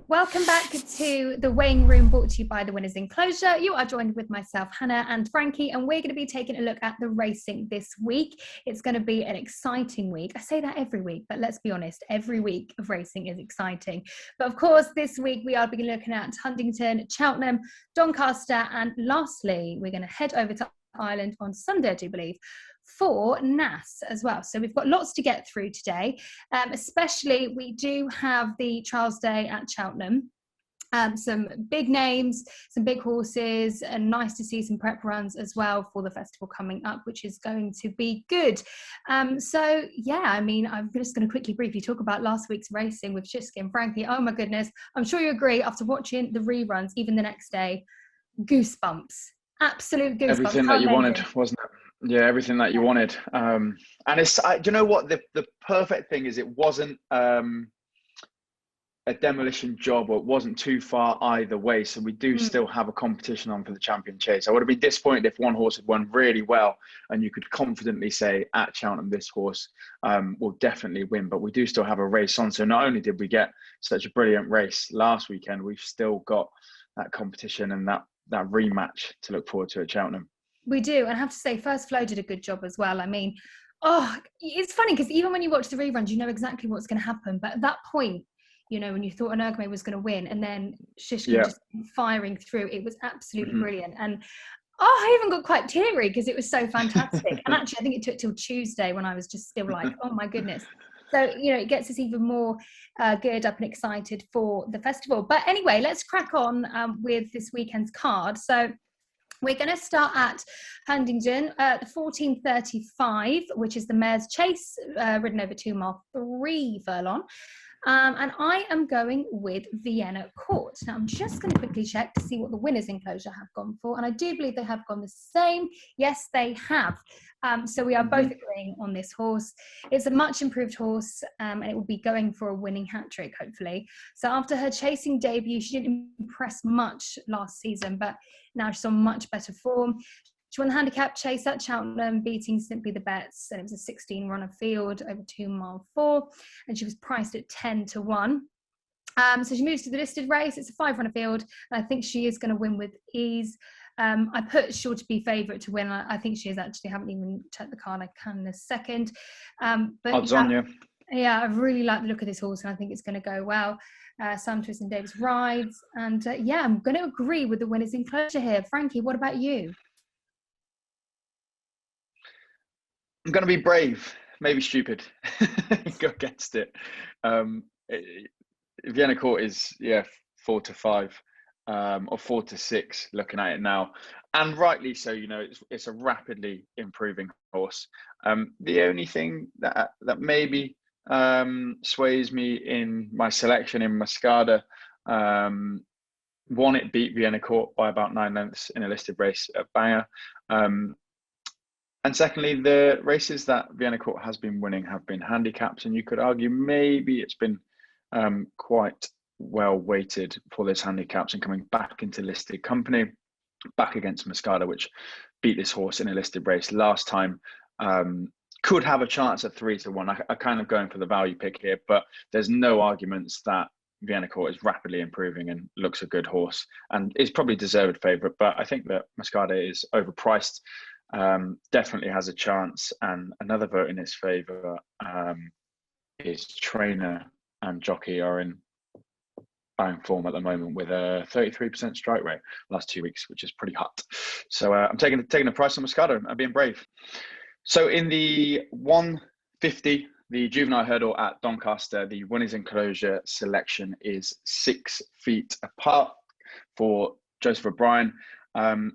Welcome back to the weighing room, brought to you by the Winners Enclosure. You are joined with myself, Hannah, and Frankie, and we're going to be taking a look at the racing this week. It's going to be an exciting week. I say that every week, but let's be honest, every week of racing is exciting. But of course, this week we are looking at Huntington, Cheltenham, Doncaster, and lastly, we're going to head over to Ireland on Sunday, I do believe, for Naas as well. So we've got lots to get through today, especially we do have the trials day at Cheltenham. Some big names, some big horses, and nice to see some prep runs as well for the festival coming up, which is going to be good. So yeah, I mean, I'm just going to quickly briefly talk about last week's racing with Shiski and Frankie. Oh my goodness, I'm sure you agree, after watching the reruns, even the next day, goosebumps. Absolute goosebumps. Everything that you wanted, wasn't it? Yeah, everything that you wanted. And it's, do you know what? The perfect thing is it wasn't a demolition job, or it wasn't too far either way. So we do still have a competition on for the champion chase. I would have been disappointed if one horse had won really well and you could confidently say at Cheltenham, this horse will definitely win. But we do still have a race on. So not only did we get such a brilliant race last weekend, we've still got that competition and that rematch to look forward to at Cheltenham. We do, and I have to say, First Flow did a good job as well. I mean, it's funny because even when you watch the reruns, you know exactly what's going to happen. But at that point, you know, when you thought Energme was going to win, and then Shiski just firing through, it was absolutely brilliant. And I even got quite teary because it was so fantastic. And actually, I think it took till Tuesday when I was just still like, oh my goodness. So, you know, it gets us even more geared up and excited for the festival. But anyway, let's crack on with this weekend's card. So we're going to start at Huntington, the 14:35, which is the Mare's Chase, ridden over 2 mile, 3 furlong. And I am going with Vienna Court. Now, I'm just going to quickly check to see what the Winners Enclosure have gone for. And I do believe they have gone the same. Yes, they have. So we are both agreeing on this horse. It's a much improved horse, and it will be going for a winning hat trick, hopefully. So after her chasing debut, she didn't impress much last season, but now she's on much better form. She won the handicap chase at Cheltenham, beating Simply the Bets, and it was a 16 runner field over 2 mile 4, and she was priced at 10 to 1. So she moves to the listed race. It's a 5 runner field, and I think she is going to win with ease. I put Sure to Be favourite to win. I think she is actually. I haven't even checked the card. I can in a second. But odds on you. Yeah, I really like the look of this horse, and I think it's going to go well. Sam Twiston Davis rides, and yeah, I'm going to agree with the Winners Enclosure here. Frankie, what about you? I'm going to be brave, maybe stupid. Go against it. Vienna Court is 4 to 5, or 4 to 6. Looking at it now, and rightly so. You know, it's a rapidly improving horse. The only thing that maybe sways me in my selection in Mascada, one, it beat Vienna Court by about 9 lengths in a listed race at Bangor. And secondly, the races that Vienna Court has been winning have been handicaps, and you could argue maybe it's been quite well weighted for those handicaps and coming back into listed company, back against Mascada, which beat this horse in a listed race last time. Could have a chance at 3 to 1. I kind of going for the value pick here, but there's no arguments that Vienna Court is rapidly improving and looks a good horse and is probably deserved favourite. But I think that Mascada is overpriced. Definitely has a chance, and another vote in his favour is trainer and jockey are in bang form at the moment with a 33% strike rate last 2 weeks, which is pretty hot. So I'm taking the price on Mascada. I'm being brave. So in the 150, the juvenile hurdle at Doncaster, the Winners Enclosure selection is 6 feet apart for Joseph O'Brien. I'm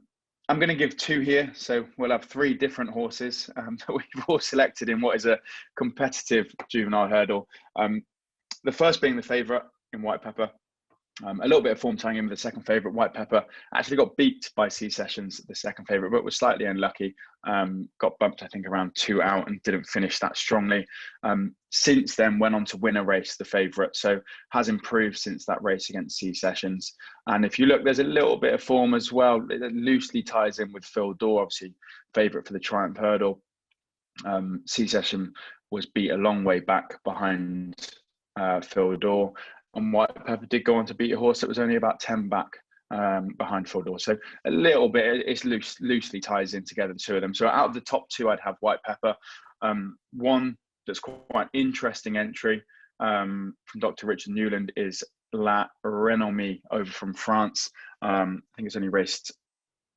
going to give 2 here. So we'll have 3 different horses that we've all selected in what is a competitive juvenile hurdle. The first being the favourite in White Pepper. A little bit of form tying in with the second favourite. White Pepper actually got beat by C Sessions, the second favourite, but was slightly unlucky. Got bumped, I think, around 2 out and didn't finish that strongly. Since then, went on to win a race, the favourite. So has improved since that race against C Sessions. And if you look, there's a little bit of form as well. It loosely ties in with Phil Daw, obviously favourite for the Triumph Hurdle. C Session was beat a long way back behind Phil Daw. on White Pepper did go on to beat a horse that was only about 10 back behind Full Door. So a little bit, it's loosely ties in together, the two of them. So out of the top two, I'd have White Pepper. One that's quite interesting entry from Dr. Richard Newland is La Renommée over from France. I think it's only raced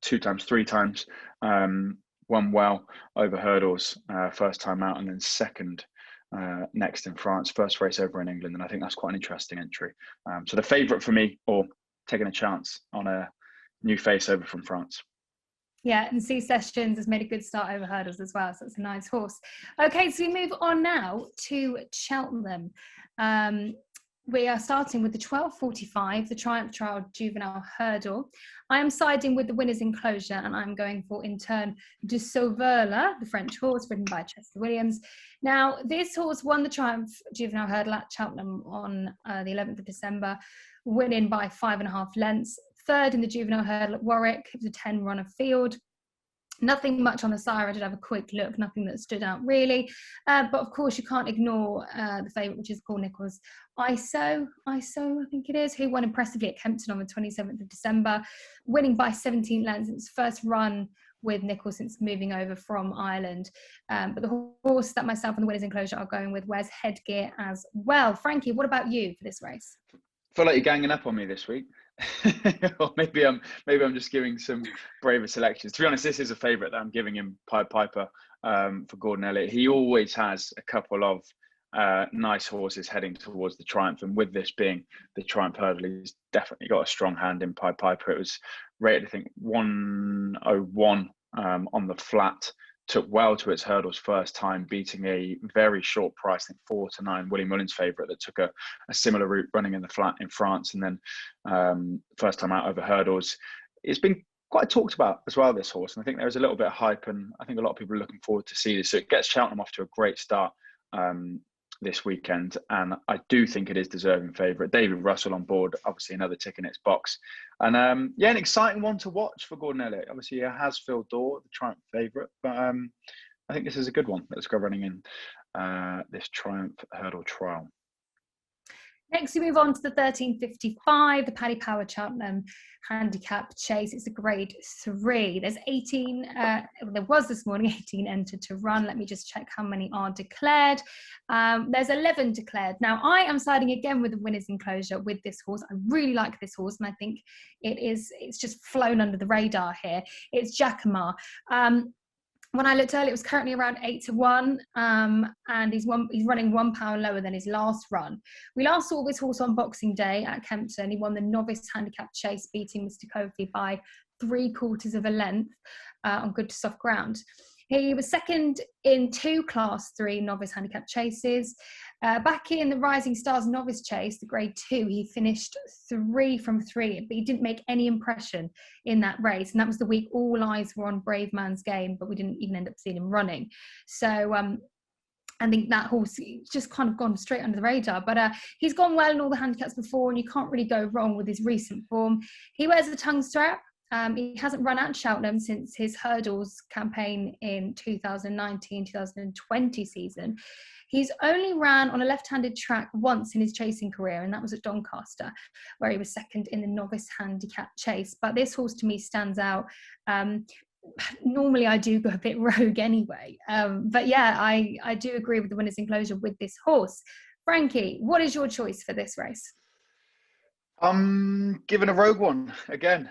2 times, 3 times. Won well over hurdles first time out, and then second next in France, first race over in England. And I think that's quite an interesting entry. So the favourite for me, or taking a chance on a new face over from France. Yeah, and C Sessions has made a good start over hurdles as well, so it's a nice horse. Okay, so we move on now to Cheltenham. We are starting with the 12:45, the Triumph Trial Juvenile Hurdle. I am siding with the winner's enclosure, and I'm going for In Turn de Sauveur, the French horse ridden by Chester Williams. Now, this horse won the Triumph Juvenile Hurdle at Cheltenham on the 11th of December, winning by 5.5 lengths. Third in the Juvenile Hurdle at Warwick. It was a 10-runner field. Nothing much on the sire. I did have a quick look, nothing that stood out really. But of course, you can't ignore the favourite, which is Paul Nicholls' ISO, I think it is, who won impressively at Kempton on the 27th of December, winning by 17 lengths. It's first run with Nicholls since moving over from Ireland. But the horse that myself and the winner's enclosure are going with wears headgear as well. Frankie, what about you for this race? I feel like you're ganging up on me this week. Or maybe I'm just giving some braver selections. To be honest, this is a favourite that I'm giving him, Pied Piper, for Gordon Elliott. He always has a couple of nice horses heading towards the Triumph, and with this being the Triumph Hurdle, he's definitely got a strong hand in Pied Piper. It was rated, I think, 101 on the flat. Took well to its hurdles first time, beating a very short price, I think 4-9, Willie Mullins' favourite that took a similar route running in the flat in France, and then first time out over hurdles. It's been quite talked about as well, this horse, and I think there is a little bit of hype, and I think a lot of people are looking forward to see this. So it gets Cheltenham off to a great start this weekend, and I do think it is deserving favourite. David Russell on board, obviously another tick in its box, and yeah, an exciting one to watch for Gordon Elliott. Obviously, he has Phil Dorr, the Triumph favourite, but I think this is a good one. Let's go running in this Triumph Hurdle Trial. Next, we move on to the 13:55, the Paddy Power Cheltenham Handicap Chase. It's a grade 3. There's 18, there was this morning 18 entered to run. Let me just check how many are declared. There's 11 declared. Now, I am siding again with the winner's enclosure with this horse. I really like this horse, and I think it's just flown under the radar here. It's Jacquemart. When I looked earlier, it was currently around 8-1, and he's running £1 lower than his last run. We last saw this horse on Boxing Day at Kempton. He won the Novice Handicap Chase, beating Mr. Kofi by 3/4 of a length on good to soft ground. He was second in 2 Class 3 Novice Handicap Chases. Back in the Rising Stars Novice Chase, the grade 2, he finished 3 from 3, but he didn't make any impression in that race. And that was the week all eyes were on Brave Man's Game, but we didn't even end up seeing him running. So I think that horse just kind of gone straight under the radar. But he's gone well in all the handicaps before, and you can't really go wrong with his recent form. He wears a tongue strap. He hasn't run at Cheltenham since his hurdles campaign in 2019-2020 season. He's only ran on a left-handed track once in his chasing career, and that was at Doncaster, where he was second in the Novice Handicap Chase. But this horse to me stands out. Normally I do go a bit rogue anyway. But yeah, I do agree with the winner's enclosure with this horse. Frankie, what is your choice for this race? I'm giving a rogue one again.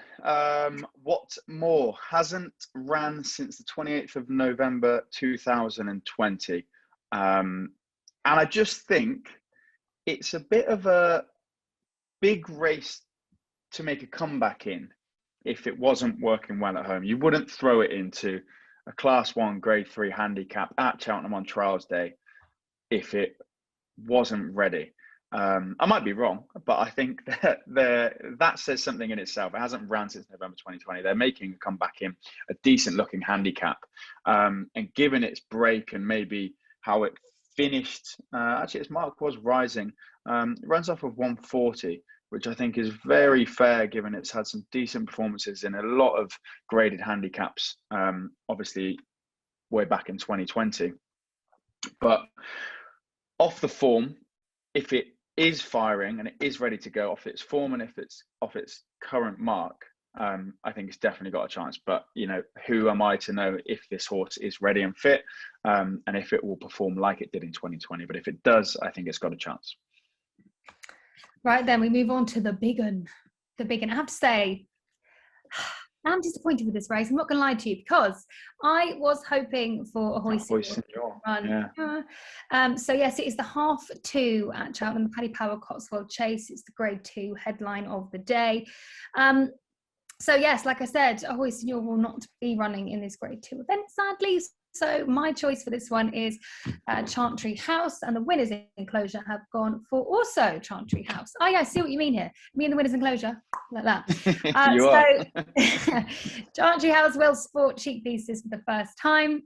What more? Hasn't ran since the 28th of November 2020. And I just think it's a bit of a big race to make a comeback in if it wasn't working well at home. You wouldn't throw it into a Class 1 Grade 3 handicap at Cheltenham on Trials Day if it wasn't ready. I might be wrong, but I think that says something in itself. It hasn't ran since November 2020. They're making a comeback in a decent looking handicap. And given its break and maybe how it finished, actually its mark was rising. It runs off of 140, which I think is very fair given it's had some decent performances in a lot of graded handicaps, obviously way back in 2020. But off the form, if it is firing and it is ready to go off its form, and if it's off its current mark, I think it's definitely got a chance. But you know, who am I to know if this horse is ready and fit, and if it will perform like it did in 2020? But if it does, I think it's got a chance. Right, then we move on to the big one. The big one. I have to say, I'm disappointed with this race. I'm not going to lie to you, because I was hoping for a hoist run. Yeah. So yes, it is the half-2 at Cheltenham, the Paddy Power Cotswold Chase. It's the Grade 2 headline of the day. So yes, like I said, a hoist will not be running in this Grade 2 event, sadly. So my choice for this one is Chantry House, and the winners enclosure have gone for also Chantry House. Oh yeah, I see what you mean here. Me and the winners enclosure, like that. Chantry House will sport cheek pieces for the first time.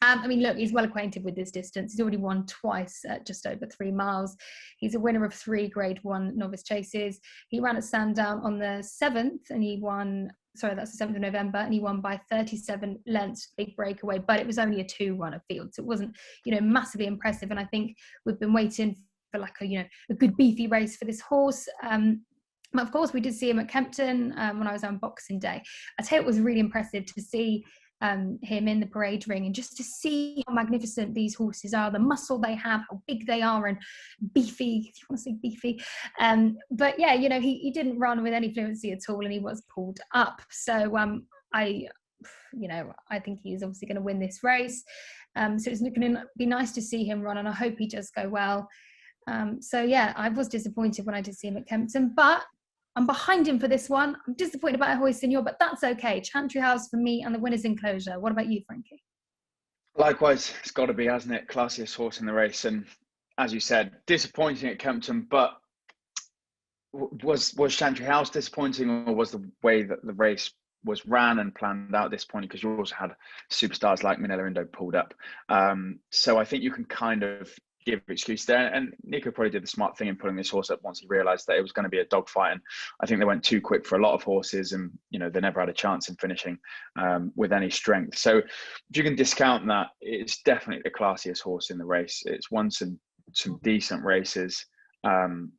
I mean, look, he's well acquainted with this distance. He's already won twice at just over 3 miles. He's a winner of 3 Grade 1 novice chases. He ran at Sandown on the 7th, and he won. Sorry, that's the 7th of November, and he won by 37 lengths, big breakaway, but it was only a 2-runner field, so it wasn't, you know, massively impressive. And I think we've been waiting for like a good beefy race for this horse. Of course, we did see him at Kempton when I was on Boxing Day. I tell you, it was really impressive to see him in the parade ring, and just to see how magnificent these horses are, the muscle they have, how big they are, and beefy, if you want to say beefy. But yeah, you know, he didn't run with any fluency at all, and he was pulled up. So I think he's obviously going to win this race. So it's going to be nice to see him run, and I hope he does go well. So yeah, I was disappointed when I did see him at Kempton, but I'm behind him for this one. I'm disappointed about Ahoy Senor, but that's okay. Chantry House for me and the winner's enclosure. What about you, Frankie? Likewise, it's got to be, hasn't it? Classiest horse in the race. And as you said, disappointing at Kempton, but was Chantry House disappointing, or was the way that the race was ran and planned out disappointing? Because you also had superstars like Manila Indo pulled up. So I think you can kind of give excuse there, and Nico probably did the smart thing in pulling this horse up once he realized that it was going to be a dogfight. And I think they went too quick for a lot of horses, and you know, they never had a chance in finishing with any strength. So if you can discount that, it's definitely the classiest horse in the race. It's won some decent races, some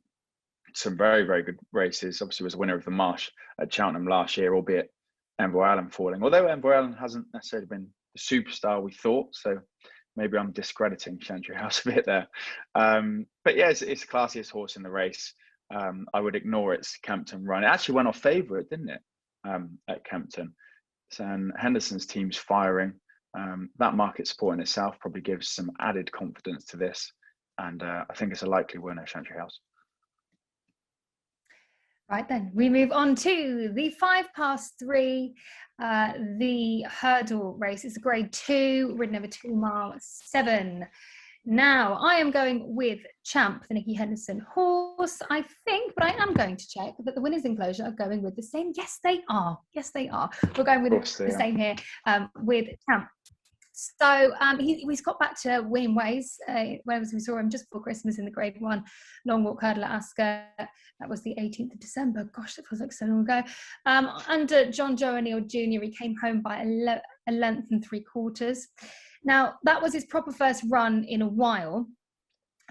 very, very good races. Obviously was a winner of the Marsh at Cheltenham last year, albeit Envoy Allen falling, although Envoy Allen hasn't necessarily been the superstar we thought. So maybe I'm discrediting Chantry House a bit there. But yeah, it's the classiest horse in the race. I would ignore its Kempton run. It actually went off favourite, didn't it, at Kempton? And Henderson's team's firing. That market support in itself probably gives some added confidence to this. And I think it's a likely winner, Chantry House. Right then, we move on to the 3, the hurdle race. It's a Grade 2, ridden over 2 mile 7. Now, I am going with Champ, the Nicky Henderson horse, I think, but I am going to check that the winners enclosure are going with the same. Yes, they are. Yes, they are. We're going with the same here with Champ. So he's got back to winning ways. Whereas we saw him just before Christmas in the Grade 1 long walk hurdle at Ascot. That was the 18th of December. Gosh, that feels like so long ago. Under John Joe O'Neill Jr., he came home by a length and 3/4. Now, that was his proper first run in a while.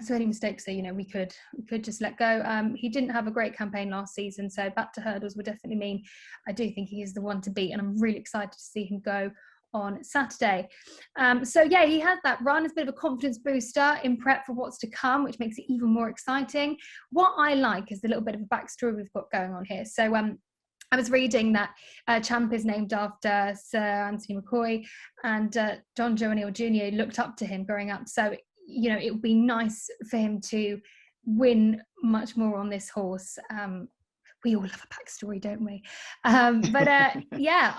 So any mistakes there, you know, we could just let go. He didn't have a great campaign last season, so back to hurdles would definitely mean I do think he is the one to beat, and I'm really excited to see him go on Saturday. So yeah, he had that run as a bit of a confidence booster in prep for what's to come, which makes it even more exciting. What I like is the little bit of a backstory we've got going on here. So I was reading that Champ is named after Sir Anthony McCoy, and John Joe O'Neill Jr. looked up to him growing up. So, you know, it would be nice for him to win much more on this horse. We all love a backstory, don't we? Yeah,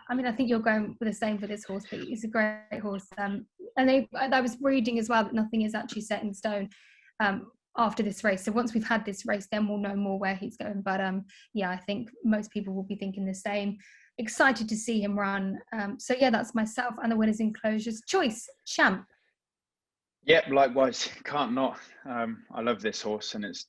I mean, I think you're going for the same for this horse, but he's a great horse. And I was reading as well that nothing is actually set in stone after this race. So once we've had this race, then we'll know more where he's going. But yeah, I think most people will be thinking the same. Excited to see him run. So yeah, that's myself and the winners enclosures choice, Champ. Yep, likewise, can't not. I love this horse, and it's,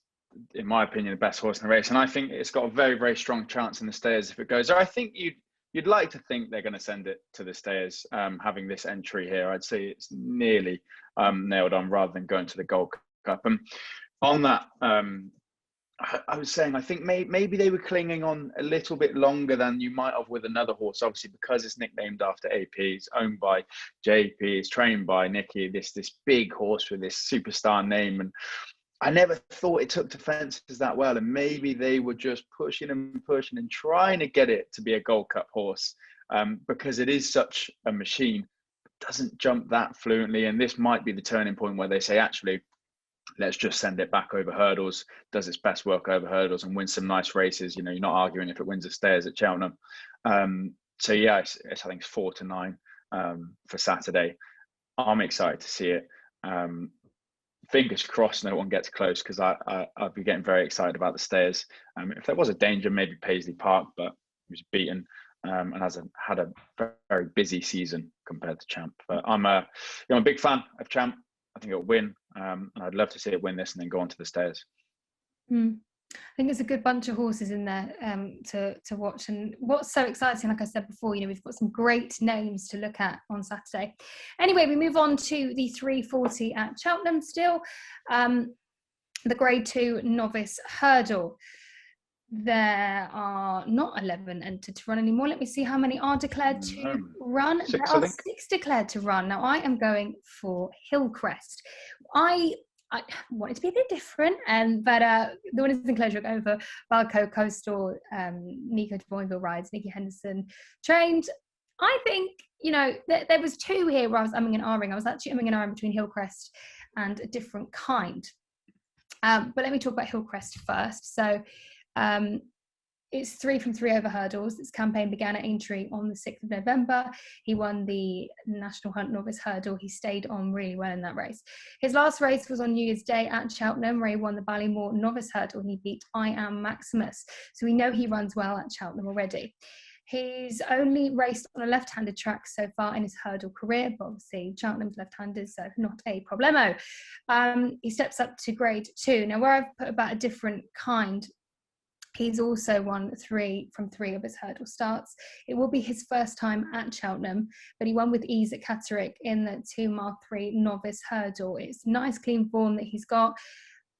in my opinion, the best horse in the race. And I think it's got a very, very strong chance in the stayers if it goes. I think you'd like to think they're going to send it to the stayers, having this entry here. I'd say it's nearly nailed on rather than going to the Gold Cup. And On that, I was saying, I think maybe they were clinging on a little bit longer than you might have with another horse. Obviously, because it's nicknamed after AP, it's owned by JP, it's trained by Nicky, this big horse with this superstar name. And I never thought it took to fences that well. And maybe they were just pushing and pushing and trying to get it to be a Gold Cup horse, because it is such a machine. It doesn't jump that fluently. And this might be the turning point where they say, actually, let's just send it back over hurdles, does its best work over hurdles and win some nice races. You know, you're not arguing if it wins the stairs at Cheltenham. So yeah, I think it's 4-9 for Saturday. I'm excited to see it. Fingers crossed no one gets close, because I'd be getting very excited about the stairs. If there was a danger, maybe Paisley Park, but he was beaten and had a very busy season compared to Champ. But I'm a big fan of Champ. I think it'll win, and I'd love to see it win this and then go on to the stairs. I think there's a good bunch of horses in there to watch. And what's so exciting, like I said before, we've got some great names to look at on Saturday. Anyway, we move on to the 340 at Cheltenham still, the Grade 2 novice hurdle. There are not 11 entered to run anymore. Let me see how many are declared to run. There are 6 declared to run. Now, I am going for Hillcrest. I want it to be a bit different, but the winners in closure are going for Balco, Coastal, Nico de Boinville rides, Nicky Henderson trained. I think, there was 2 here where I was umming and ahhing. I was actually umming and ahhing between Hillcrest and a different kind. But let me talk about Hillcrest first. So it's 3 from 3 over hurdles. Its campaign began at Aintree on the 6th of November. He won the National Hunt Novice Hurdle. He stayed on really well in that race. His last race was on New Year's Day at Cheltenham, where he won the Ballymore Novice Hurdle and he beat I Am Maximus. So we know he runs well at Cheltenham already. He's only raced on a left-handed track so far in his hurdle career, but obviously Cheltenham's left-handed, so not a problemo. He steps up to Grade 2. Now, where I've put about a different kind, he's also won 3 from 3 of his hurdle starts. It will be his first time at Cheltenham, but he won with ease at Catterick in the 2 mile 3 novice hurdle. It's nice, clean form that he's got.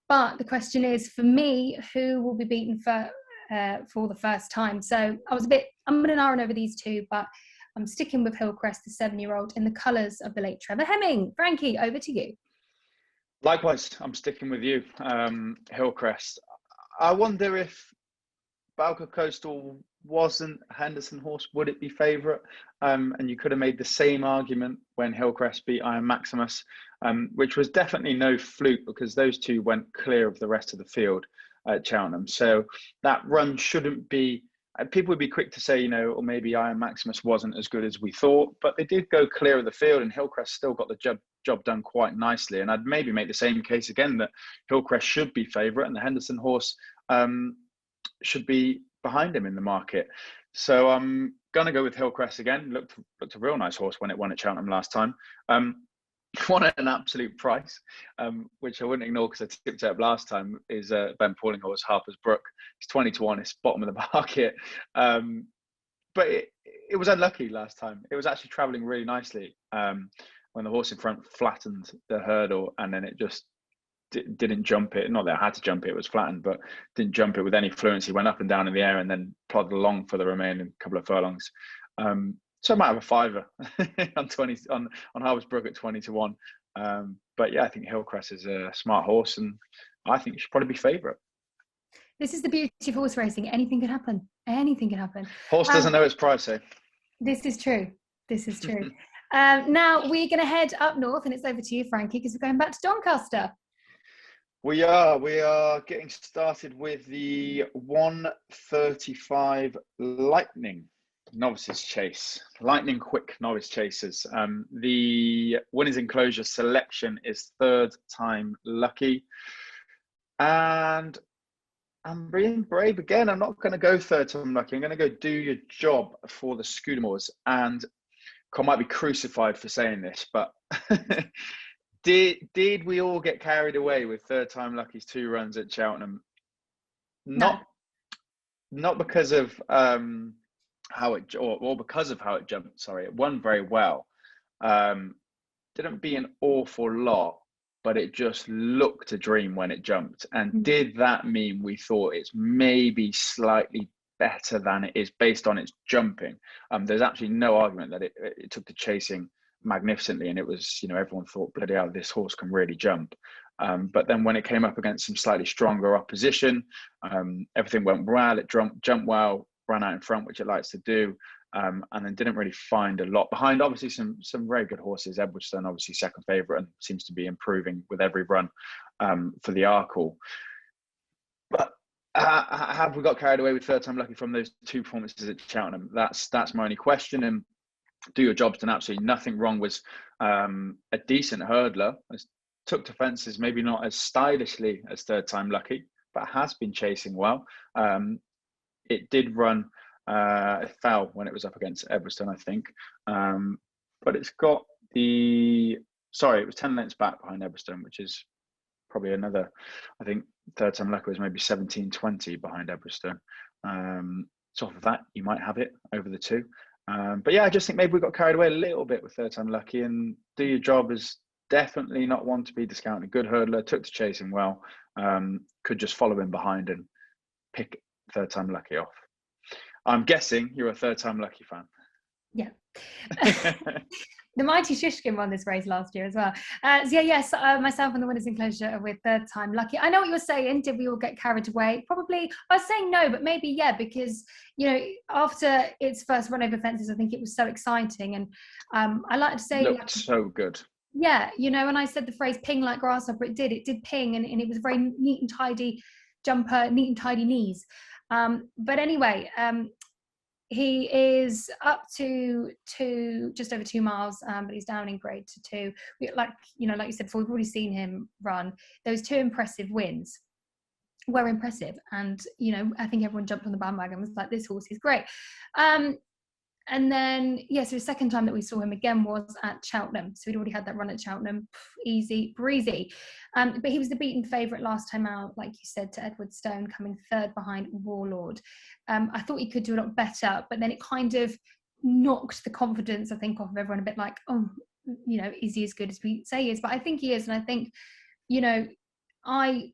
But the question is, for me, who will be beaten for the first time? So I was I'm going to narrow over these 2, but I'm sticking with Hillcrest, the 7-year-old, in the colours of the late Trevor Hemming. Frankie, over to you. Likewise, I'm sticking with you, Hillcrest. I wonder if Balco Coastal wasn't Henderson horse, would it be favourite? And you could have made the same argument when Hillcrest beat I Am Maximus, which was definitely no fluke, because those 2 went clear of the rest of the field at Cheltenham. So that run shouldn't be, people would be quick to say, or maybe I Am Maximus wasn't as good as we thought, but they did go clear of the field, and Hillcrest still got the job done quite nicely. And I'd maybe make the same case again, that Hillcrest should be favourite and the Henderson horse should be behind him in the market. So I'm going to go with Hillcrest again. Looked a real nice horse when it won at Cheltenham last time. Won at an absolute price, which I wouldn't ignore because I tipped it up last time, is Ben Pauling horse, Harper's Brook. It's 20-1, it's bottom of the market. But it was unlucky last time. It was actually travelling really nicely when the horse in front flattened the hurdle, and then it just didn't jump it. Not that I had to jump it, it was flattened, but didn't jump it with any fluency. Went up and down in the air and then plodded along for the remaining couple of furlongs. So I might have a fiver on Harper's Brook at 20-1. But yeah, I think Hillcrest is a smart horse, and I think it should probably be favourite. This is the beauty of horse racing. Anything can happen. Anything can happen. Horse doesn't know its price, eh? This is true. This is true. Now we're going to head up north, and it's over to you, Frankie, because we're going back to Doncaster. We are getting started with the 1:35 Lightning Novices Chase. Lightning quick novice chasers. The winners enclosure selection is 3rd time lucky. And I'm being brave again. I'm not going to go 3rd time lucky. I'm going to go Do Your Job for the Scudamores. And I might be crucified for saying this, but did we all get carried away with 3rd time lucky's 2 runs at Cheltenham? No. Not because of how it, or because of how it jumped. Sorry, it won very well. Didn't be an awful lot, but it just looked a dream when it jumped. And did that mean we thought it's maybe slightly better than it is based on its jumping? There's actually no argument that it took the chasing magnificently, and it was, you know, everyone thought, bloody hell, this horse can really jump. But then when it came up against some slightly stronger opposition, everything went well. It jumped well, ran out in front, which it likes to do, and then didn't really find a lot behind. Obviously, some very good horses. Edwardstone, obviously second favourite, and seems to be improving with every run for the Arkle. But have we got carried away with third time lucky from those two performances at Cheltenham? That's my only question. And do your job's done absolutely nothing wrong. Was a decent hurdler. Took to fences, maybe not as stylishly as third time lucky, but has been chasing well. It did run, it fell when it was up against Edwardstone, I think. But it's got it was 10 lengths back behind Edwardstone, which is probably another, I think third time lucky was maybe 17-20 behind Edwardstone. So off of that, you might have it over the two. But yeah, I just think maybe we got carried away a little bit with third time lucky, and do your job is definitely not one to be discounted. Good hurdler, took to chasing well, could just follow in behind and pick third time lucky off. I'm guessing you're a third time lucky fan. Yeah. The mighty Shishkin won this race last year as well. So yeah, yes, myself and the winners enclosure are with third time lucky. I know what you're saying. Did we all get carried away? Probably. I was saying no, but maybe yeah, because, you know, after its first run over fences, I think it was so exciting, and I like to say it looked so good. Yeah, you know, and I said the phrase "ping like grasshopper." It did ping, and it was very neat and tidy jumper, neat and tidy knees. But anyway, he is up to just over 2 miles, but he's down in grade to 2. Like you said before, we've already seen him run. Those 2 impressive wins were impressive, and you know, I think everyone jumped on the bandwagon and was like, "This horse is great." And then, yeah, so the second time that we saw him again was at Cheltenham. So we'd already had that run at Cheltenham, easy breezy. But he was the beaten favourite last time out, like you said, to Edwardstone, coming third behind Warlord. I thought he could do a lot better, but then it kind of knocked the confidence, I think, off of everyone a bit, like, oh, you know, is he as good as we say he is? But I think he is, and I think, you know,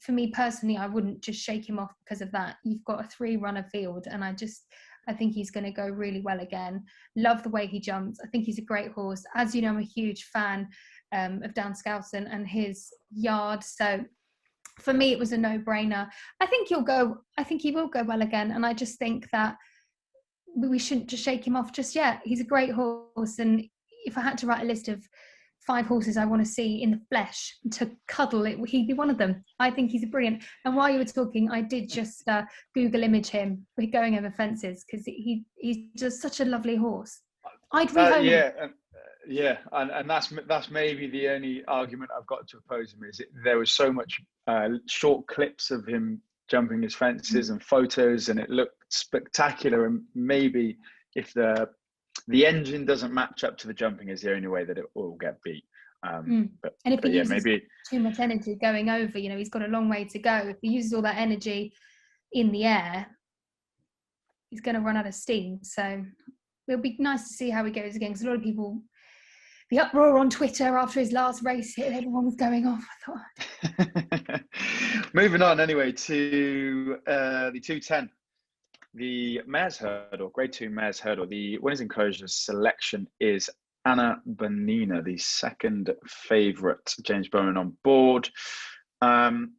for me personally, I wouldn't just shake him off because of that. You've got a 3-runner field, and I think he's going to go really well again. Love the way he jumps. I think he's a great horse. As you know, I'm a huge fan of Dan Skousen and his yard. So for me, it was a no-brainer. I think he will go well again. And I just think that we shouldn't just shake him off just yet. He's a great horse. And if I had to write a list of 5 horses I want to see in the flesh to cuddle, he'd be one of them. I think he's brilliant. And while you were talking, I did just Google image him going over fences, because he's just such a lovely horse. I'd rehome him. And that's maybe the only argument I've got to oppose him, is there was so much short clips of him jumping his fences and photos, and it looked spectacular. And maybe if the engine doesn't match up to the jumping is the only way that it will get beat. And if he uses too much energy going over, you know, he's got a long way to go. If he uses all that energy in the air, he's going to run out of steam. So it'll be nice to see how he goes again, because a lot of people, the uproar on Twitter after his last race, everyone was going off. I thought. Moving on anyway to the 210. The Mares Hurdle, Grade 2 Mares Hurdle. The winners enclosure selection is Anna Bonina, the second favourite. James Bowman on board. And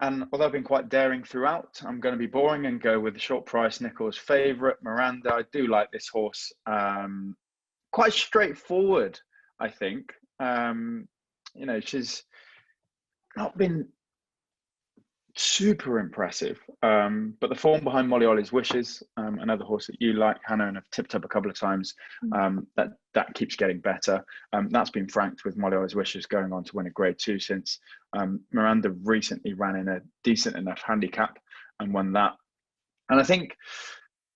although I've been quite daring throughout, I'm going to be boring and go with the short price Nichols favourite, Miranda. I do like this horse. Quite straightforward, I think. You know, she's not been super impressive, but the form behind Molly Ollie's Wishes, another horse that you like, Hannah, and have tipped up a couple of times, that keeps getting better. That's been franked with Molly Ollie's Wishes going on to win a Grade 2 since Miranda recently ran in a decent enough handicap and won that. And I think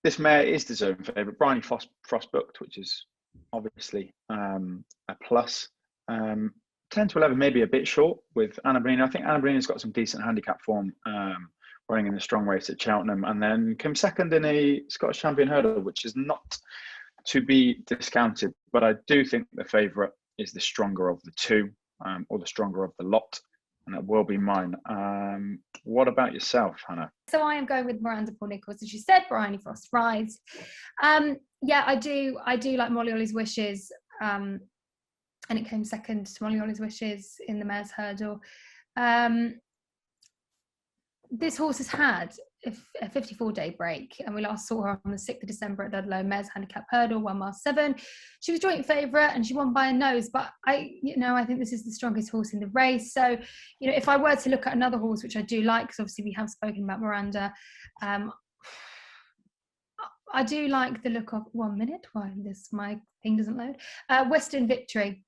this mare is the zone favourite. Bryony Frostbooked, which is obviously a plus. 10 to 11, maybe a bit short with Anna Bonina. I think Anna Bonina's got some decent handicap form, running in the strong race at Cheltenham, and then came second in a Scottish Champion Hurdle, which is not to be discounted. But I do think the favourite is the stronger of the two, or the stronger of the lot. and it will be mine. What about yourself, Hannah? So I am going with Miranda Paul Nichols, as you said, Bryony Frost rides. Yeah, I do like Molly Ollie's Wishes, and it came second to Molly Ollie's Wishes in the Mares Hurdle. This horse has had a 54-day break, and we last saw her on the 6th of December at Ludlow Mares Handicap Hurdle, 1 mile 7. She was joint favourite and she won by a nose, but I think this is the strongest horse in the race. So, if I were to look at another horse, which I do like, because obviously we have spoken about Miranda, I do like the look of 1 minute. Why my thing doesn't load? Western Victory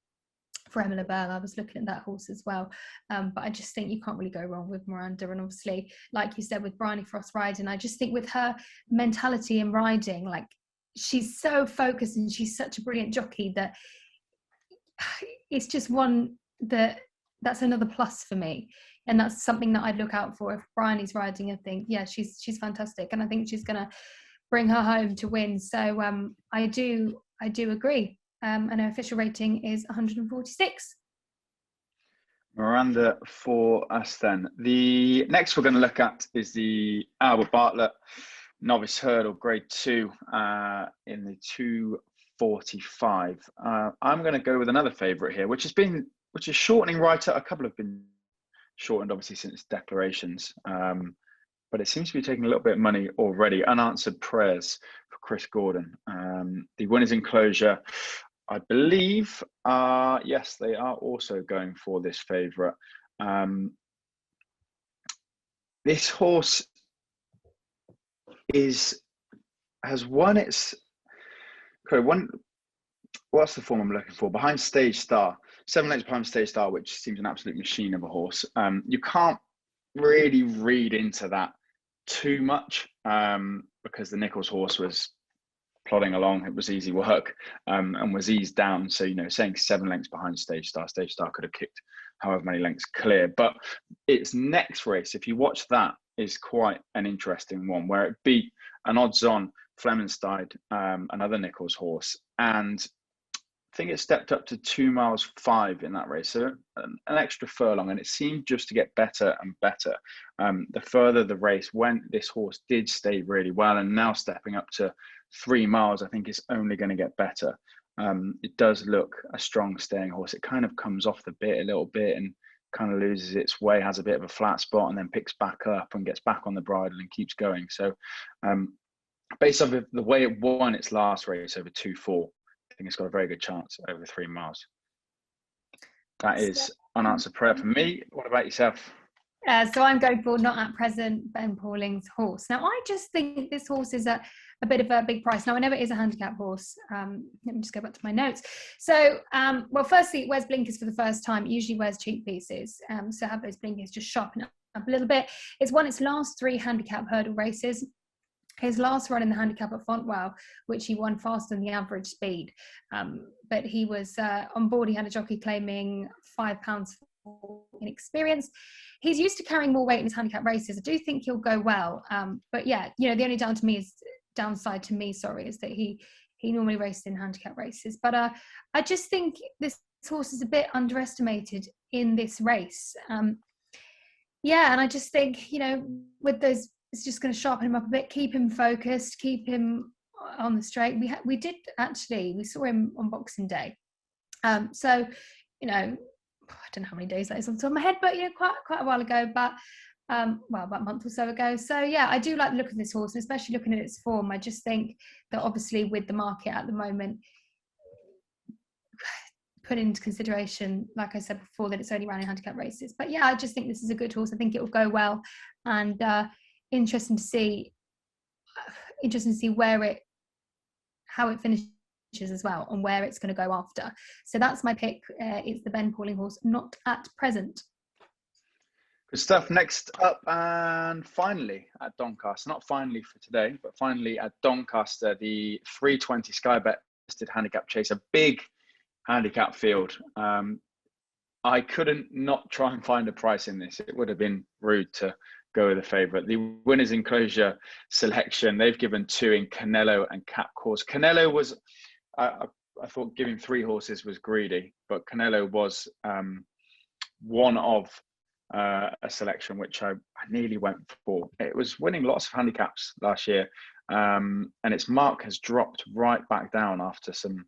for Emma LaBelle. I was looking at that horse as well, but I just think you can't really go wrong with Miranda. And obviously, like you said, with Bryony Frost riding, I just think with her mentality in riding, like, she's so focused and she's such a brilliant jockey that it's just one that's another plus for me, and that's something that I'd look out for if Bryony's riding. I think, yeah, she's fantastic, and I think she's gonna bring her home to win. So I do agree. And her official rating is 146. Miranda for us then. The next we're going to look at is the Albert Bartlett Novice Hurdle Grade 2 in the 2:45. I'm going to go with another favourite here, which is shortening right up. A couple have been shortened, obviously, since declarations. But it seems to be taking a little bit of money already. Unanswered Prayers for Chris Gordon. The Winners' Enclosure, I believe, yes, they are also going for this favourite. This horse has won its. What's the form I'm looking for? Behind Stage Star, 7 lengths behind Stage Star, which seems an absolute machine of a horse. You can't really read into that too much because the Nichols horse was plodding along. It was easy work and was eased down. So, saying 7 lengths behind Stage Star could have kicked however many lengths clear. But its next race, if you watch that, is quite an interesting one, where it beat an odds-on Flemenstein, another Nichols horse, and I think it stepped up to 2 miles 5 in that race, so an extra furlong, and it seemed just to get better and better. The further the race went, this horse did stay really well, and now stepping up to 3 miles, I think it's only going to get better. It does look a strong staying horse. It kind of comes off the bit a little bit and kind of loses its way, has a bit of a flat spot, and then picks back up and gets back on the bridle and keeps going. So based on the way it won its last race over 2-4, I think it's got a very good chance over 3 miles. That is Unanswered Prayer for me. What about yourself? So I'm going for Not At Present, Ben Pauling's horse. Now, I just think this horse is a bit of a big price. Now, I know it is a handicap horse. Let me just go back to my notes. So, well, firstly, it wears blinkers for the first time. It usually wears cheek pieces. So have those blinkers just sharpen up a little bit. It's won its last 3 handicap hurdle races. His last run in the handicap at Fontwell, which he won faster than the average speed. But he was on board. He had a jockey claiming £5 for inexperience. He's used to carrying more weight in his handicap races. I do think he'll go well. But yeah, the only downside to me, is that he normally races in handicap races. But I just think this horse is a bit underestimated in this race. Yeah, and I just think, with those, it's just going to sharpen him up a bit, keep him focused, keep him on the straight. We saw him on Boxing Day. So, I don't know how many days that is on the top of my head, but quite a while ago, but about a month or so ago. So yeah, I do like the look of this horse, and especially looking at its form. I just think that obviously with the market at the moment, put into consideration, like I said before, that it's only running handicap races. But yeah, I just think this is a good horse. I think it will go well, and interesting to see how it finishes as well, and where it's going to go after. So that's my pick. It's the Ben Pauling horse, Not At Present. Good stuff. Next up, and finally at Doncaster, not finally for today, but finally at Doncaster, the 320 Sky Bet listed handicap chase, a big handicap field. I couldn't not try and find a price in this. It would have been rude to go with a favourite. The Winners' Enclosure selection, they've given 2 in Canelo and Cap Course. Canelo was, I thought giving 3 horses was greedy, but Canelo was one of a selection which I nearly went for. It was winning lots of handicaps last year, and its mark has dropped right back down after some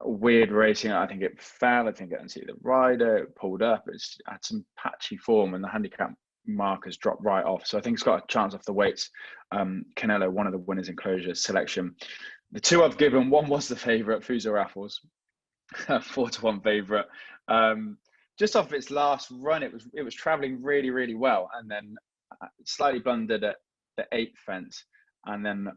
weird racing. I think it fell. I think it didn't see the rider. It pulled up. It's had some patchy form, and the handicap mark has dropped right off. So I think it's got a chance off the weights. Canelo, one of the winners in closure selection. The two I've given, one was the favourite, Fuso Raffles, 4-1 favourite. Just off its last run, it was travelling really, really well, and then slightly blundered at the 8th fence, and then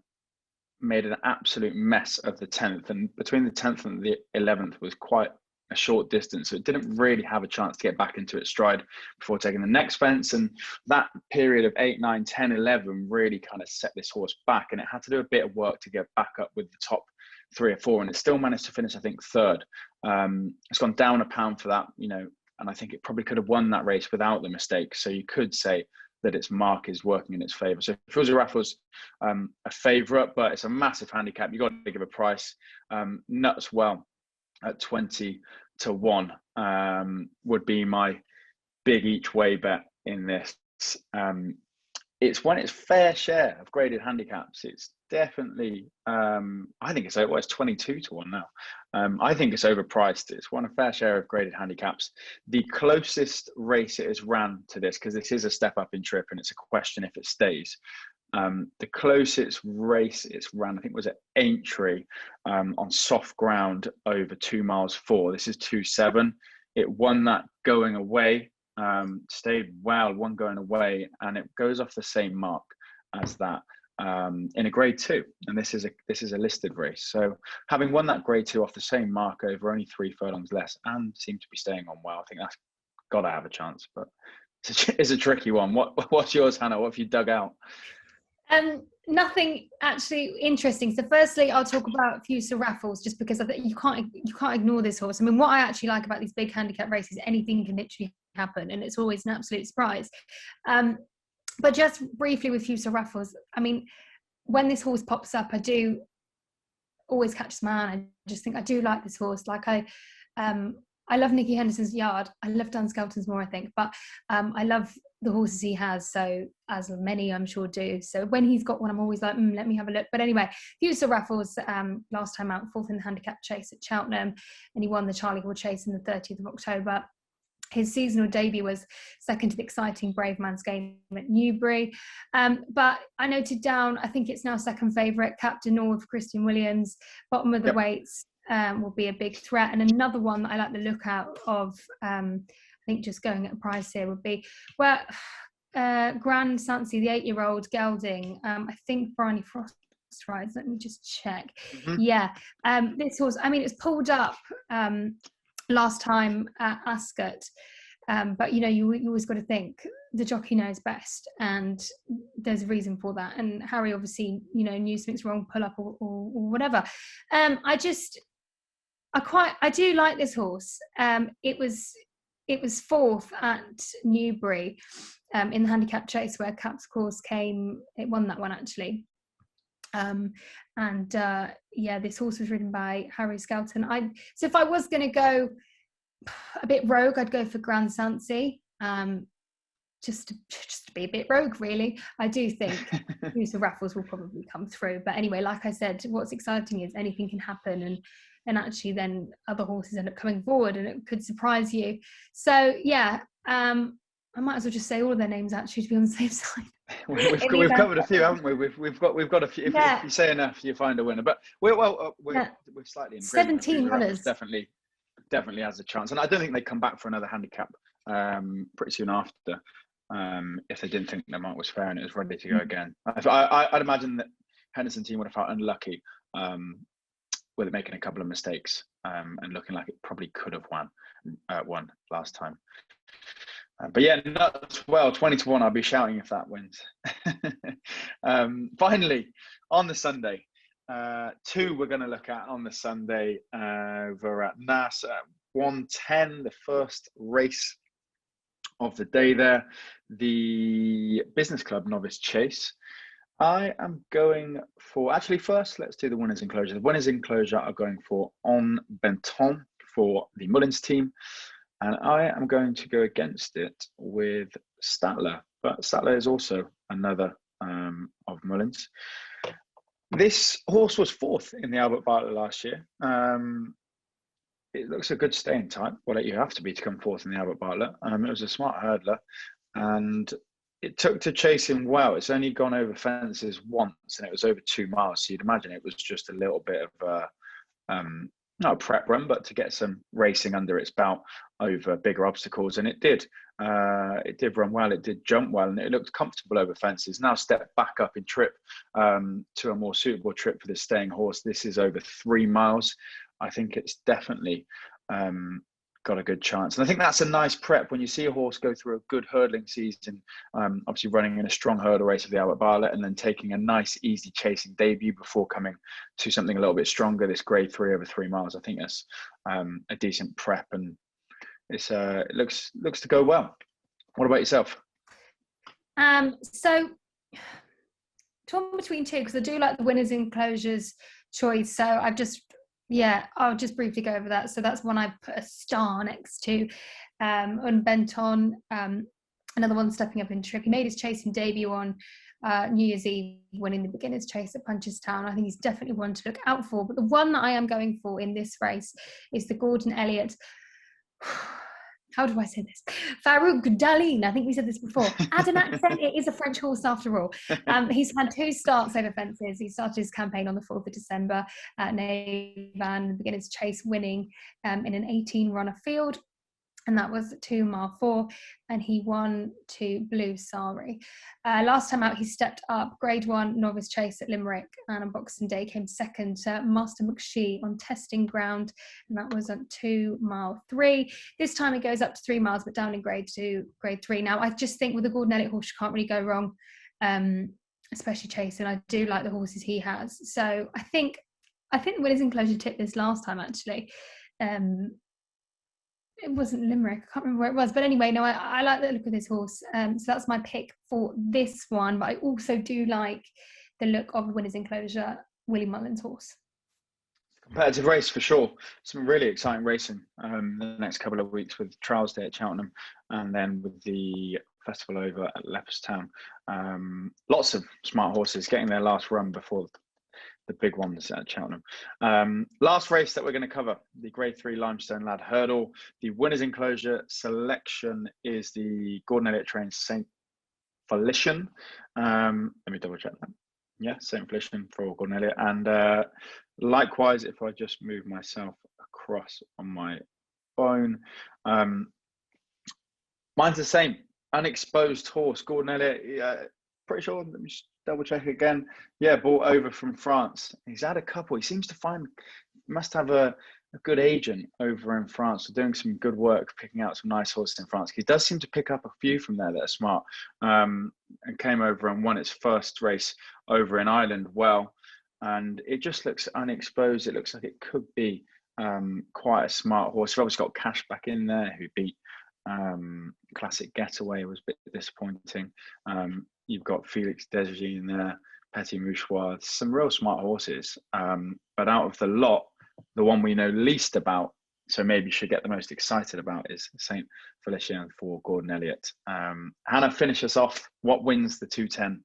made an absolute mess of the 10th. And between the 10th and the 11th was quite a short distance, so it didn't really have a chance to get back into its stride before taking the next fence. And that period of 8, 9, 10, 11 really kind of set this horse back, and it had to do a bit of work to get back up with the top 3 or 4, and it still managed to finish, I think, 3rd. It's gone down a pound for that, you know, and I think it probably could have won that race without the mistake. So you could say that its mark is working in its favour. So Fuso Raffles, a favourite, but it's a massive handicap. You've got to give a price. Nuts well at 20-1 would be my big each way bet in this. It's won its fair share of graded handicaps. It's definitely, I think it's 22-1 now. I think it's overpriced. It's won a fair share of graded handicaps. The closest race it has ran to this, because this is a step up in trip and it's a question if it stays. The closest race it's ran, I think, was at Aintree on soft ground over 2 miles 4. This is 2.7. It won that going away. Stayed well, one going away, and it goes off the same mark as that in a grade 2, and this is a listed race. So having won that grade 2 off the same mark over only 3 furlongs less, and seem to be staying on well, I think that's got to have a chance. But it's a tricky one. What's yours, Hannah? What have you dug out? Nothing actually interesting. So firstly, I'll talk about Fuso Raffles, just because I think you can't ignore this horse. I mean, what I actually like about these big handicap races, anything can literally happen, and it's always an absolute surprise. But just briefly with Fuso Raffles, I mean, when this horse pops up, I do always catch my eye. I just think I do like this horse. Like I love Nicky Henderson's Yard. I love Dan Skelton's more, I think, but I love the horses he has, so as many I'm sure do. So when he's got one, I'm always like, let me have a look. But anyway, Fuso Raffles, last time out, 4th in the handicap chase at Cheltenham, and he won the Charlie Hall chase on the 30th of October. His seasonal debut was second to the exciting Brave Man's Game at Newbury. But I noted down, I think it's now second favourite, Captain North, Christian Williams, bottom of the weights, will be a big threat. And another one that I like the look out of, I think just going at a price here would be, well, Grand Sancy, the 8-year-old gelding. I think Bryony Frost rides. Let me just check. Mm-hmm. Yeah, this horse, I mean, it's pulled up last time at Ascot, but you know, you always got to think the jockey knows best, and there's a reason for that. And Harry obviously, you know, knew something's wrong, pull up or whatever. I do like this horse. It was 4th at Newbury in the handicap chase where Cap's Course came. It won that one actually. Yeah, this horse was ridden by Harry Skelton. So if I was going to go a bit rogue, I'd go for Grand Sancy, just to be a bit rogue, really. I do think Fuso Raffles will probably come through. But anyway, like I said, what's exciting is anything can happen, and actually then other horses end up coming forward, and it could surprise you. So yeah, I might as well just say all of their names actually, to be on the safe side. We've covered a few, haven't we? We've got a few. If you say enough, you find a winner. But we're slightly in 17 runners. Definitely has a chance, and I don't think they come back for another handicap pretty soon after. If they didn't think their mark was fair and it was ready to go again, I'd imagine that Henderson team would have felt unlucky with it making a couple of mistakes and looking like it probably could have won last time. But yeah, nuts well, 20-1. I'll be shouting if that wins. Finally, on the Sunday, 2 we're going to look at on the Sunday over at Naas at 1:10, the first race of the day there, the Business Club Novice Chase. I am going for, actually first, let's do the winners enclosure. The winners enclosure are going for On Benton for the Mullins team. And I am going to go against it with Statler, but Statler is also another of Mullins. This horse was 4th in the Albert Bartlett last year. It looks a good staying type. Well, you have to be to come 4th in the Albert Bartlett. It was a smart hurdler, and it took to chase him well. It's only gone over fences once, and it was over 2 miles. So you'd imagine it was just a little bit of not a prep run, but to get some racing under its belt over bigger obstacles. And it did. It did run well. It did jump well, and it looked comfortable over fences. Now stepped back up in trip to a more suitable trip for this staying horse. This is over 3 miles. I think it's definitely got a good chance. And I think that's a nice prep when you see a horse go through a good hurdling season, obviously running in a strong hurdle race of the Albert Bartlett, and then taking a nice, easy chasing debut before coming to something a little bit stronger, this grade 3 over 3 miles. I think that's a decent prep, and it's it looks to go well. What about yourself? So torn between two, because I do like the winners enclosures choice. So I'll just briefly go over that. So that's one I put a star next to. Unbent on, another one stepping up in trip. He made his chasing debut on New Year's Eve, winning the beginner's chase at Punchestown. I think he's definitely one to look out for. But the one that I am going for in this race is the Gordon Elliott. How do I say this? Farouk Dalin. I think we said this before. Add an accent. It is a French horse after all. He's had 2 starts over fences. He started his campaign on the 4th of December at Navan, the beginner's chase, winning in an 18-runner field. And that was 2 mile 4, and he won to Blue Sari. Last time out, he stepped up, grade 1 novice chase at Limerick, and on Boxing Day came second to Master McShee on testing ground, and that was at 2 mile 3. This time it goes up to 3 miles, but down in grade 2, grade 3. Now, I just think with the Gordon Elliott horse, you can't really go wrong, especially chasing. I do like the horses he has. So I think the winners enclosure tipped this last time, actually. It wasn't Limerick, I can't remember where it was, but anyway, no, I like the look of this horse, so that's my pick for this one. But I also do like the look of the winners enclosure, Willie Mullins' horse. Competitive race for sure. Some really exciting racing the next couple of weeks with Trials Day at Cheltenham, and then with the festival over at Leopardstown. Lots of smart horses getting their last run before the big ones at Cheltenham. Last race that we're going to cover, the grade 3 Limestone Lad Hurdle. The winners enclosure selection is the Gordon Elliott trained St. Felician. Let me double check that. Yeah, St. Felician for Gordon Elliott. And likewise, if I just move myself across on my phone, mine's the same. Unexposed horse, Gordon Elliott. Pretty sure, let me just double check again. Yeah, bought over from France. He's had a couple. He seems to must have a good agent over in France. They're doing some good work picking out some nice horses in France. He does seem to pick up a few from there that are smart, and came over and won its first race over in Ireland well. And it just looks unexposed. It looks like it could be quite a smart horse. We've obviously got Cash back in there, who beat Classic Getaway, was a bit disappointing. You've got Felix Desjardins in there, Petit Mouchoir, some real smart horses. But out of the lot, the one we know least about, so maybe should get the most excited about, is St. Felician for Gordon Elliott. Hannah, finish us off. What wins the 210?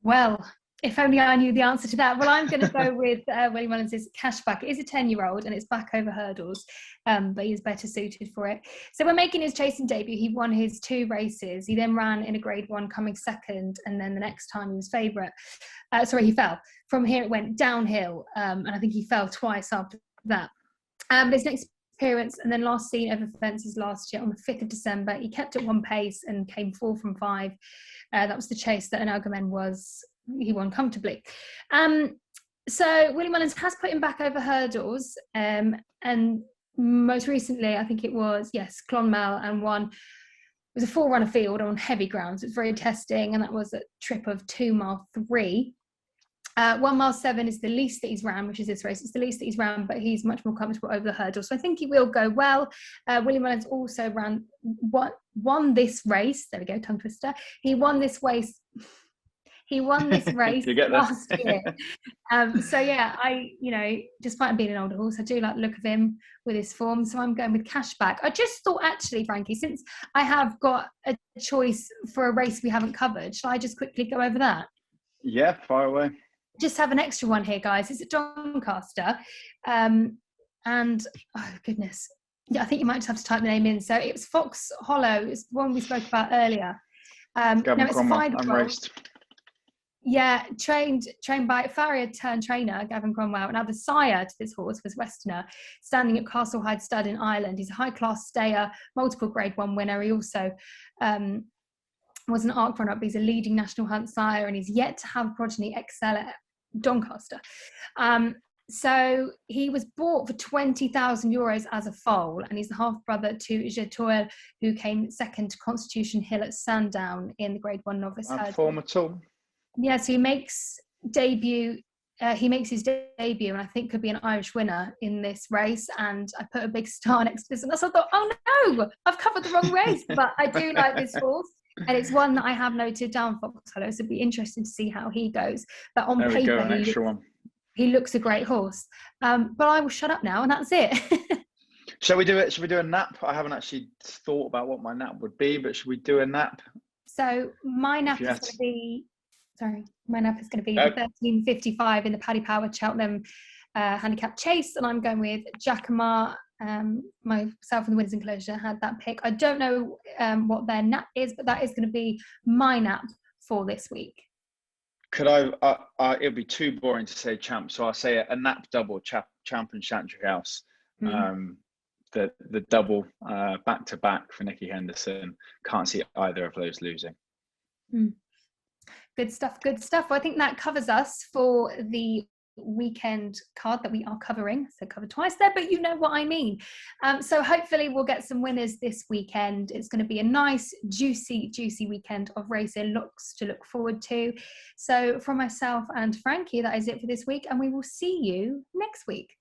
Well, if only I knew the answer to that. Well, I'm going to go with Willie Mullins' Cashback. It is a 10-year-old and it's back over hurdles, but he's better suited for it. So when making his chasing debut, he won his 2 races. He then ran in a grade 1, coming second, and then the next time he was favourite. He fell. From here it went downhill, and I think he fell twice after that. His next appearance, and then last seen over fences last year on the 5th of December, he kept at 1 pace and came 4 from 5. That was the chase that he won comfortably. So Willie Mullins has put him back over hurdles, and most recently I think it was Clonmel, and won. It was a 4-runner field on heavy grounds. It was very testing, and that was a trip of 2 mile 3. 1 mile 7 is the least that he's ran, which is this race. It's the least that he's ran, but he's much more comfortable over the hurdle, so I think he will go well. Willie Mullins also won this race. There we go, tongue twister. He won this race. He won this race You get last that? year. So yeah, despite him being an older horse, I do like the look of him with his form. So I'm going with Cashback. I just thought, actually, Frankie, since I have got a choice for a race we haven't covered, shall I just quickly go over that? Yeah, fire away. Just have an extra one here, guys. It's at Doncaster. And, oh, goodness. Yeah, I think you might just have to type the name in. So it was Fox Hollow. It's the one we spoke about earlier. Gavin it's Cromwell, 5 I'm raced. Yeah, trained by farrier-turned-trainer Gavin Cromwell. Now, the sire to this horse was Westerner, standing at Castlehyde Stud in Ireland. He's a high-class stayer, multiple Grade 1 winner. He also was an ARC runner-up. He's a leading national hunt sire, and he's yet to have progeny excel at Doncaster. So he was bought for €20,000 as a foal, and he's the half-brother to Jetoil, who came second to Constitution Hill at Sandown in the Grade 1 novice herd. Form at all. Yeah, so he makes his debut, and I think could be an Irish winner in this race. And I put a big star next to this, and I thought, oh no, I've covered the wrong race. But I do like this horse, and it's one that I have noted down for Fox Hollow, so it'd be interesting to see how he goes. But on paper, he looks a great horse. But I will shut up now, and that's it. Shall we do it? Should we do a nap? I haven't actually thought about what my nap would be, but should we do a nap? So my nap is going to be. Sorry, my nap is going to be the 13.55 in the Paddy Power Cheltenham handicap chase, and I'm going with Jacquemart. Myself and the Winners Enclosure had that pick. I don't know what their nap is, but that is going to be my nap for this week. Could I? It'd be too boring to say champ, so I'll say a nap double, champ and Chantry House. The double back to back for Nicky Henderson. Can't see either of those losing. Good stuff. Well, I think that covers us for the weekend card that we are covering. So covered twice there, but you know what I mean. So hopefully we'll get some winners this weekend. It's going to be a nice, juicy weekend of racing. Looks to look forward to. So from myself and Frankie, that is it for this week, and we will see you next week.